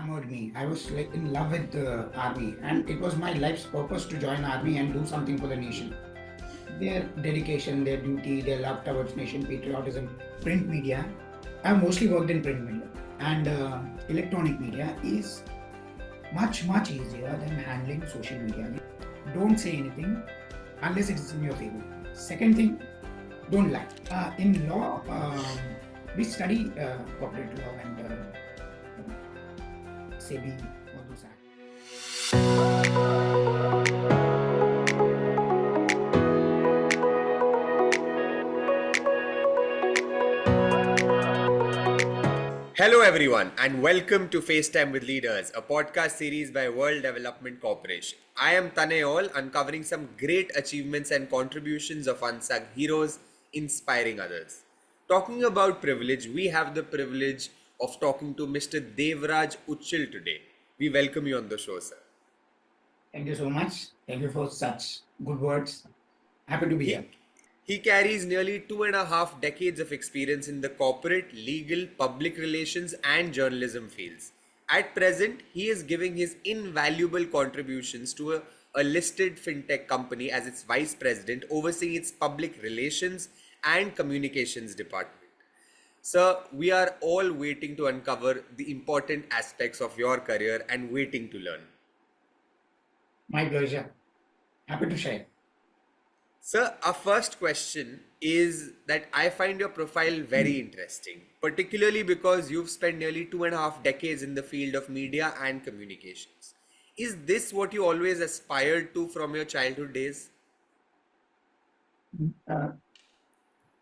enamored me. I was like in love with the army, and it was my life's purpose to join army and do something for the nation. Their dedication, their duty, their love towards nation, patriotism, print media. I've mostly worked in print media, and electronic media is much easier than handling social media. Don't say anything unless it is in your favor. Second thing, don't lie. In law, we study corporate law and SEBI, all those acts. Hello, everyone, and welcome to FaceTime with Leaders, a podcast series by World Development Corporation. I am Taneol, uncovering some great achievements and contributions of unsung heroes, inspiring others. Talking about privilege, we have the privilege of talking to Mr. Devraj Uchil today. We welcome you on the show, sir. Thank you so much. Thank you for such good words. Happy to be here. He carries nearly 2.5 decades of experience in the corporate, legal, public relations, and journalism fields. At present, he is giving his invaluable contributions to a listed FinTech company as its vice president, overseeing its public relations and communications department. Sir, we are all waiting to uncover the important aspects of your career and waiting to learn. My pleasure. Happy to share. Sir, our first question is that I find your profile very interesting, particularly because you've spent nearly 2.5 decades in the field of media and communications. Is this what you always aspired to from your childhood days?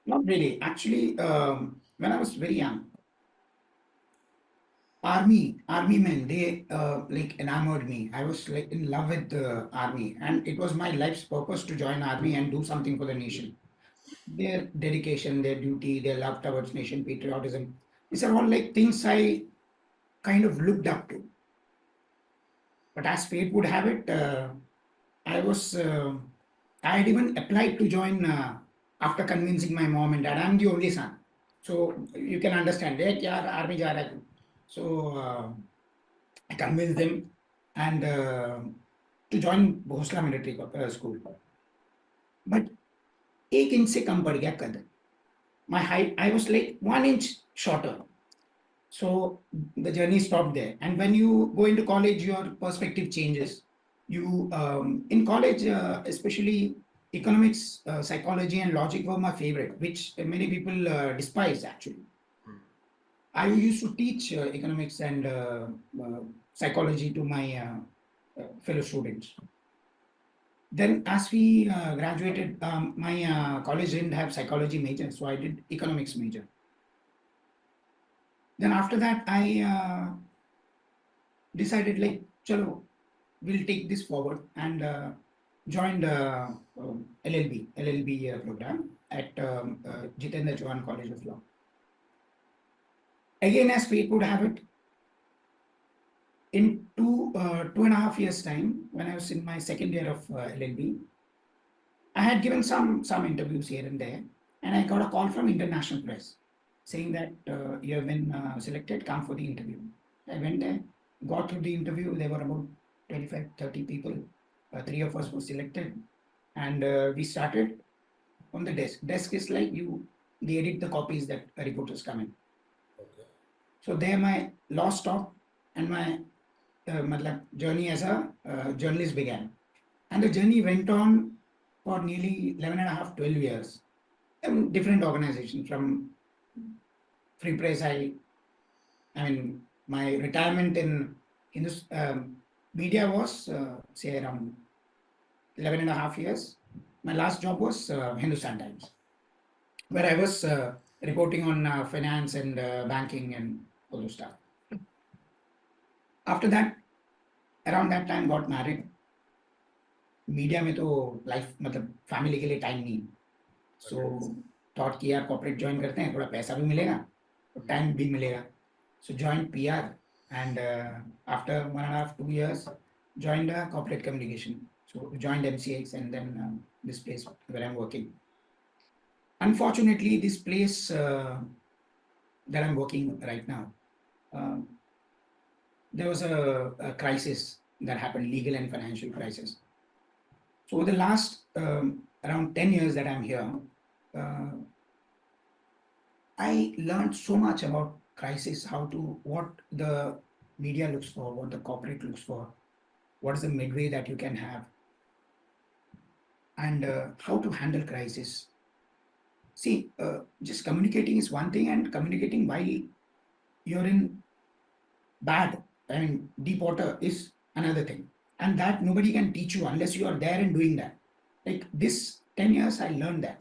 Not really. Actually, when I was very young, army men, they like enamored me. I was like in love with the army, and it was my life's purpose to join army and do something for the nation. Their dedication, their duty, their love towards nation, patriotism. These are all like things I kind of looked up to. But as fate would have it, I was I had even applied to join after convincing my mom and dad. I'm the only son, so you can understand. They yaar army ja raha hai. So I convinced them and to join Bhosla military school. But एक inch से कम पड़ गया कद. My height, I was like 1 inch shorter. So the journey stopped there. And when you go into college, your perspective changes. You in college, especially economics, psychology, and logic were my favorite, which many people despise actually. I used to teach economics and psychology to my fellow students. Then, as we graduated, my college didn't have psychology major, so I did economics major. Then after that, I decided like, chalo, we'll take this forward and joined LLB program at Jitendra Chauhan College of Law. Again, as fate would have it, in 2.5 years' time, when I was in my second year of LLB, I had given some interviews here and there, and I got a call from international press saying that you have been selected, come for the interview. I went there, got through the interview. There were about 25, 30 people. 3 of us were selected, and we started on the desk. Desk is like they edit the copies that reporters come in. Okay. So there my law stopped and my journey as a journalist began. And the journey went on for nearly 11 and a half, 12 years. Different organizations from Free Press. I mean, my retirement in this media was say around 11 and a half years. My last job was Hindustan Times, where I was reporting on finance and banking and all those stuff. After that, around that time, got married. Media में तो life मतलब family के लिए time नहीं, so thought कि यार corporate join करते हैं, थोड़ा पैसा भी मिलेगा और टाइम भी मिलेगा. So join PR and after 1.5 2 years joined corporate communication. So joined MCX and then this place where I'm working. Unfortunately, this place, that I'm working right now, there was a crisis that happened, legal and financial crisis. So over the last around 10 years that I'm here, uh, I learned so much about crisis, what the media looks for, what the corporate looks for, what is the midway that you can have, and how to handle crisis. See, just communicating is one thing, and communicating while you're in bad, I mean, deep water is another thing. And that nobody can teach you unless you are there and doing that. Like this 10 years, I learned that.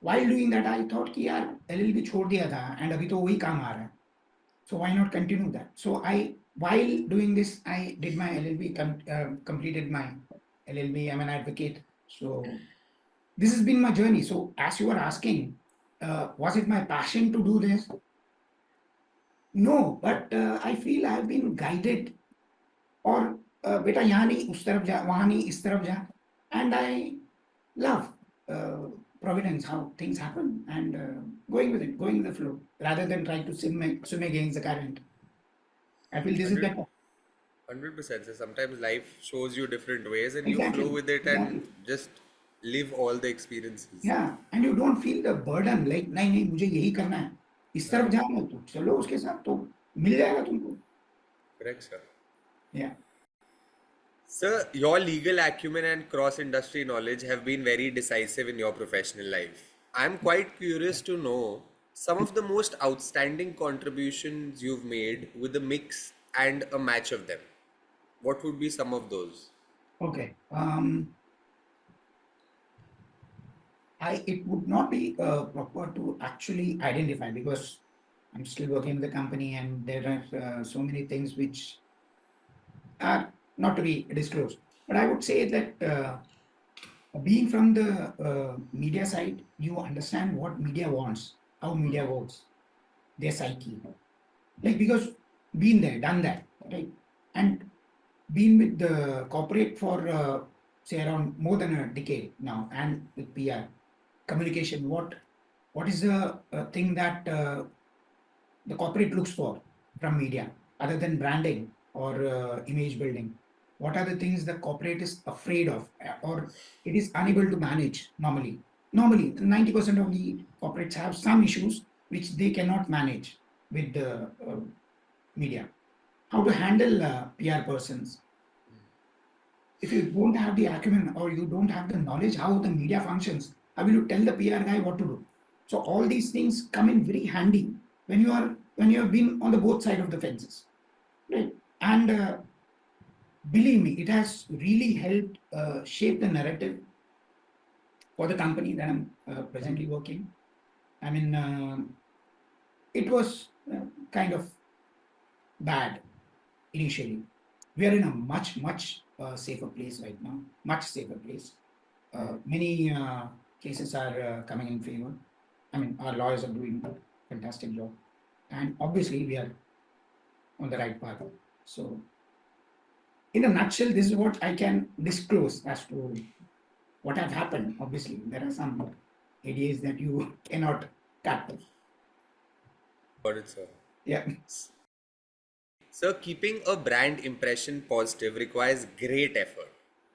While doing that, I thought कि यार LLB छोड़ दिया था and अभी तो वही काम आ रहा है. So why not continue that? So while doing this, I did my LLB, completed my LLB. I'm an advocate. So this has been my journey. So as you were asking, was it my passion to do this? No, but I feel I've been guided. और बेटा यहाँ नहीं उस तरफ जा, वहाँ नहीं इस तरफ जा. And I love providence, how things happen, and going with it, going with the flow, rather than trying to swim against the current. I feel this is 100 better. 100%. So sometimes life shows you different ways and you flow Exactly, with it and exactly. just live all the experiences. Yeah, and you don't feel the burden like नहीं नहीं मुझे यही करना है, इस तरफ हाँ, जाना है तो चलो उसके साथ तो मिल जाएगा तुमको. correct, sir. Yeah. Sir, your legal acumen and cross industry knowledge have been very decisive in your professional life. I'm quite curious to know some of the most outstanding contributions you've made with a mix and a match of them. What would be some of those? Okay. It would not be proper to actually identify because I'm still working in the company and there are so many things which are not to be disclosed. But I would say that being from the media side, you understand what media wants, how media works, their psyche. Like because been there, done that, right? And been with the corporate for say around more than a decade now, and with PR communication. What is the thing that the corporate looks for from media other than branding or image building? What are the things the corporate is afraid of or it is unable to manage normally? Normally, 90% of the corporates have some issues which they cannot manage with the media. How to handle PR persons. If you don't have the acumen or you don't have the knowledge how the media functions, how will you tell the PR guy what to do? So all these things come in very handy when you have been on the both side of the fences, right? And believe me, it has really helped shape the narrative for the company that I'm presently working. I mean, it was kind of bad initially. We are in a much safer place right now, much safer place. Many cases are coming in favor. I mean, our lawyers are doing a fantastic job, and obviously we are on the right path. So, in a nutshell, this is what I can disclose as to what have happened. Obviously, there are some ADAs that you cannot cut. Got it, sir. Yeah, Sir, keeping a brand impression positive requires great effort.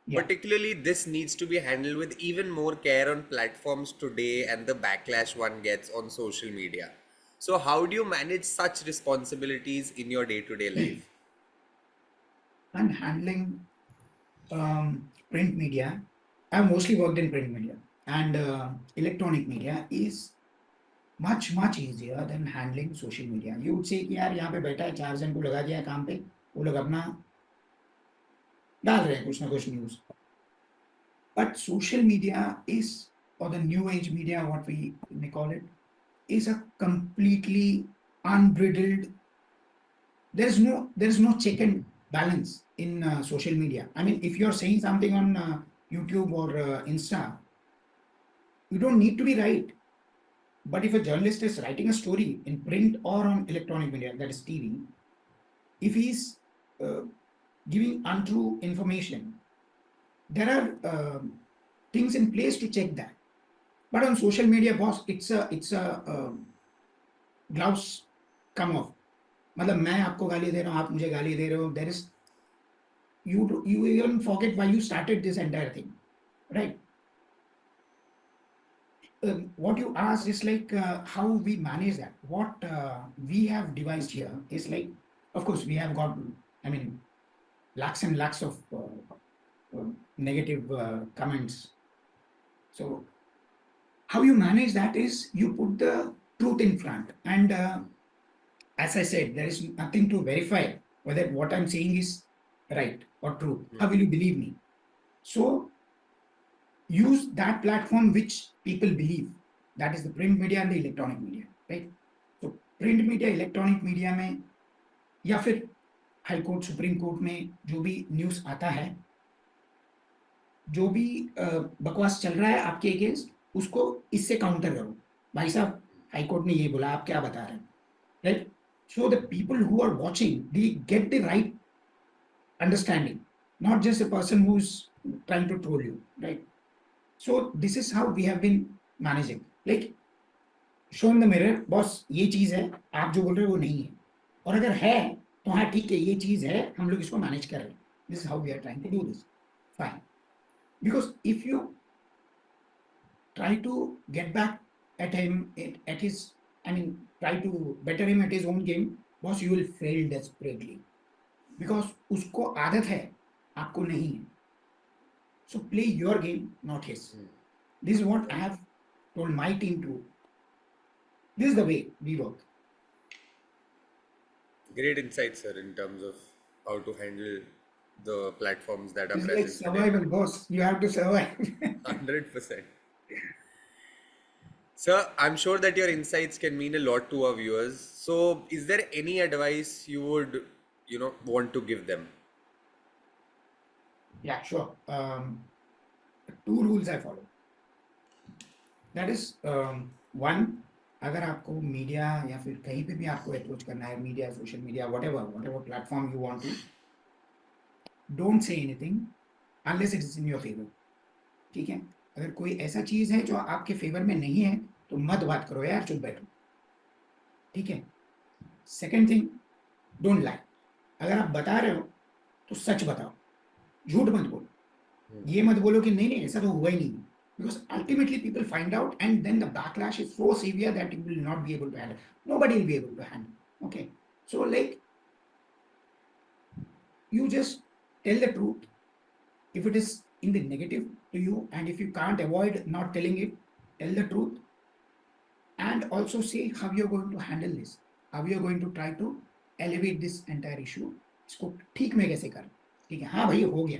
yeah. Particularly, this needs to be handled with even more care on platforms today and the backlash one gets on social media. So, how do you manage such responsibilities in your day to day life? And handling print media, I've mostly worked in print media, and electronic media is much easier than handling social media. You would say कि यार यहाँ पे बैठा है 4 जन को लगा दिया है काम पे, वो लोग अपना डाल रहे हैं कुछ ना कुछ news. But social media is, or the new age media, what we may call it, is a completely unbridled. There's no check and balance in social media. I mean, if you're saying something on YouTube or Insta, you don't need to be right. But if a journalist is writing a story in print or on electronic media, that is TV, if he's uh, giving untrue information, there are things in place to check that. But on social media, boss, it's a gloves come off. मतलब मैं आपको गाली दे रहा हूँ, आप मुझे गाली दे रहे हो, there is you even forget why you started this entire thing, right? What you asked is like how we manage that. What we have devised here is like, of course, we have got, I mean, lakhs and lakhs of negative comments. So how you manage that is you put the truth in front, and as I said, there is nothing to verify whether what I'm saying is right or true. How will you believe me? So use that platform which people believe. That is the print media and the electronic media, right? So print media, electronic media में या फिर high court supreme court में जो भी news आता है, जो भी बकवास चल रहा है आपके अगेंस्ट, उसको इससे काउंटर करो। भाई साहब, हाई कोर्ट ने ये बोला, आप क्या बता रहे हैं, right? So the people who are watching, they get the right understanding, not just a person who's trying to troll you, right? So this is how we have been managing. Like show in the mirror, boss ये चीज है, आप जो बोल रहे हो वो नहीं है, और अगर है तो हाँ ठीक है, ये चीज है, हम लोग इसको मैनेज कर रहे हैं. This is how we are trying to do this. Fine. Because if you try to get back at him at his, I mean, try to better him at his own game, boss, you will fail desperately. Because उसको आदत है, आपको नहीं है. So play your game, not his. This is what I have told my team to. This is the way we work. Great insight, sir, in terms of how to handle the platforms that are It's like present today. survival, boss. You have to survive. 100%. Sir, I'm sure that your insights can mean a lot to our viewers. So, is there any advice you would, want to give them? Yeah, sure. Two rules I follow. That is one, अगर आपको media या फिर कहीं पे भी आपको approach करना है, media, social media, whatever platform you want to, don't say anything unless it is in your favor. ठीक है? अगर कोई ऐसा चीज है जो आपके फेवर में नहीं है तो मत बात करो यार, चुप बैठो. ठीक है? Second thing, don't lie. अगर आप बता रहे हो तो सच बताओ, झूठ मत बोलो. ये मत बोलो कि नहीं नहीं ऐसा तो हुआ ही नहीं, because ultimately people find out and then the backlash is so severe that you will not be able to handle. Nobody will be able to handle. Okay, so like you just tell the truth if it is in the negative to you, and if you can't avoid not telling it, tell the truth, and also say how you're going to handle this, how you're going to try to elevate this entire issue. इसको ठीक में कैसे कर, ठीक है, हाँ भाई हो गया,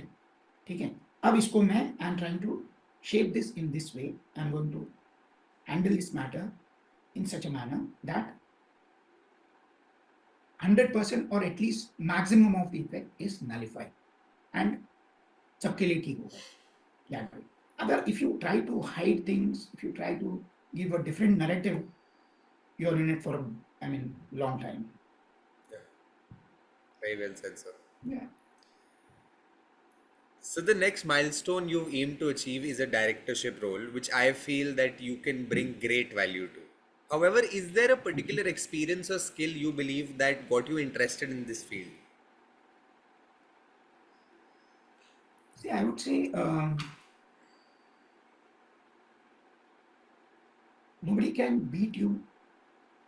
ठीक है, अब इसको मैं I am trying to shape this in this way. I'm going to handle this matter in such a manner that 100% or at least maximum of the effect is nullified and सबके लिए ठीक होगा. That way. Other, if you try to hide things, if you try to give a different narrative, you're in it for a, I mean, long time. Yeah. Very well said, sir. Yeah. So the next milestone you aim to achieve is a directorship role, which I feel that you can bring great value to. However, is there a particular experience or skill you believe that got you interested in this field? See, I would say nobody can beat you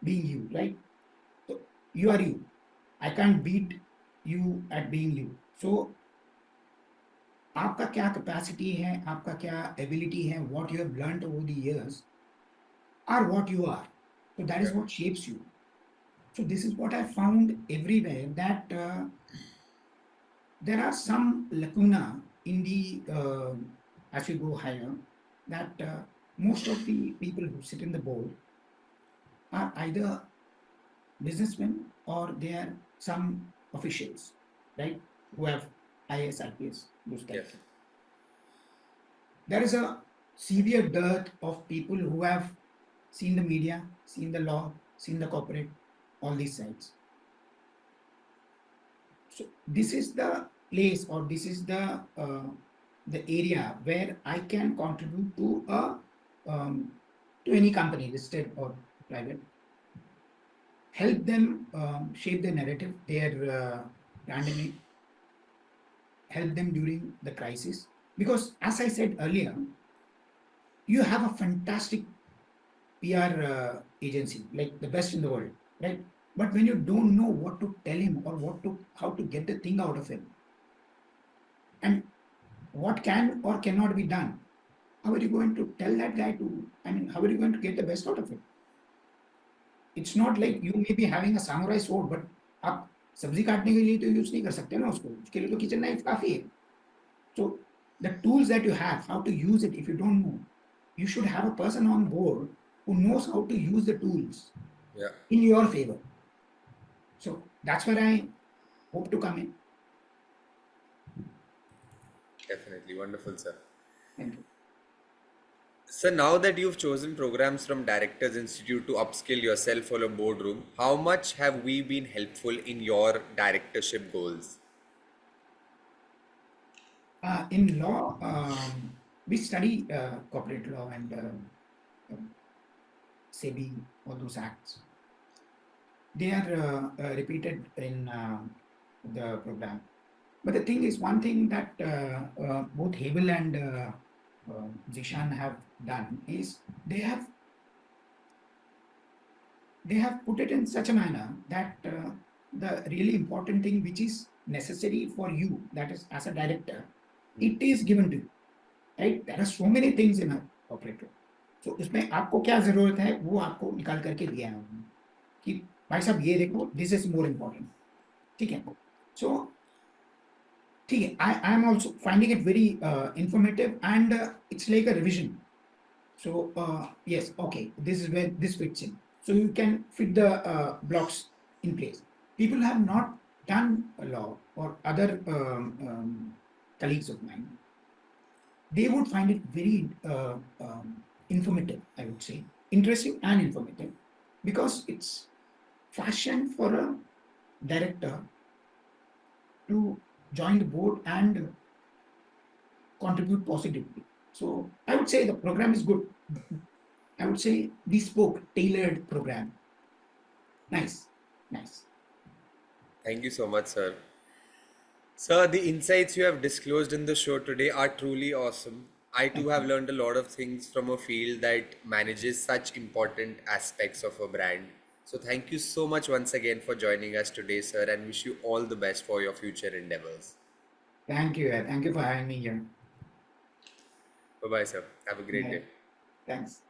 being you, right? So you are you. I can't beat you at being you. So आपका क्या capacity है, आपका क्या ability है, what you have learned over the years are what you are. So that is Yeah. what shapes you. So this is what I found everywhere, that there are some lacuna in the as you go higher, that most of the people who sit in the board are either businessmen or they are some officials, right? Who have IAS, IPS, those Yes. types. There is a severe dearth of people who have seen the media, seen the law, seen the corporate, all these sides. So this is the place, or this is the area where I can contribute to a, to any company, listed or private, help them shape their narrative, their brand image, help them during the crisis. Because, as I said earlier, you have a fantastic PR agency, like the best in the world, right? But when you don't know what to tell him or how to get the thing out of him, and what can or cannot be done, how are you going to tell that guy to? I mean, how are you going to get the best out of it? It's not like you may be having a samurai sword, but आप सब्जी काटने के लिए तो use नहीं कर सकते ना उसको, उसके लिए तो किचन नाइफ काफी है. So the tools that you have, how to use it, if you don't know, you should have a person on board who knows how to use the tools Yeah, in your favor. So that's where I hope to come in. definitely. Wonderful, sir. Thank you. So now that you've chosen programs from Directors Institute to upskill yourself for a boardroom, how much have we been helpful in your directorship goals? In law, we study corporate law and SEBI, all those acts. They are repeated in the program. But the thing is, one thing that both Hebel and Zishan have done is they have put it in such a manner that the really important thing which is necessary for you, that is as a director, it is given to you, right? There are so many things in a corporate law. So उसमें आपको क्या जरूरत है वो आपको निकाल करके दिया है उन्होंने कि भाई साहब ये देखो, दिस इज मोर इम्पोर्टेंट. ठीक है. सो ठीक है, I am also finding it very informative and it's like a revision. So yes, okay, this is where this fits in. So you can fit the blocks in place. People have not done a law, or other colleagues of mine, they would find it very informative, I would say, interesting and informative, because it's fashioned for a director to join the board and contribute positively. So I would say the program is good. I would say bespoke, tailored program. Nice, nice. Thank you so much, sir. Sir, the insights you have disclosed in the show today are truly awesome. I too Thank have you. learned a lot of things from a field that manages such important aspects of a brand. So thank you so much once again for joining us today, sir, and wish you all the best for your future endeavors. Thank you. Thank you for having me here. Bye bye, sir. Have a great Bye. day. Thanks.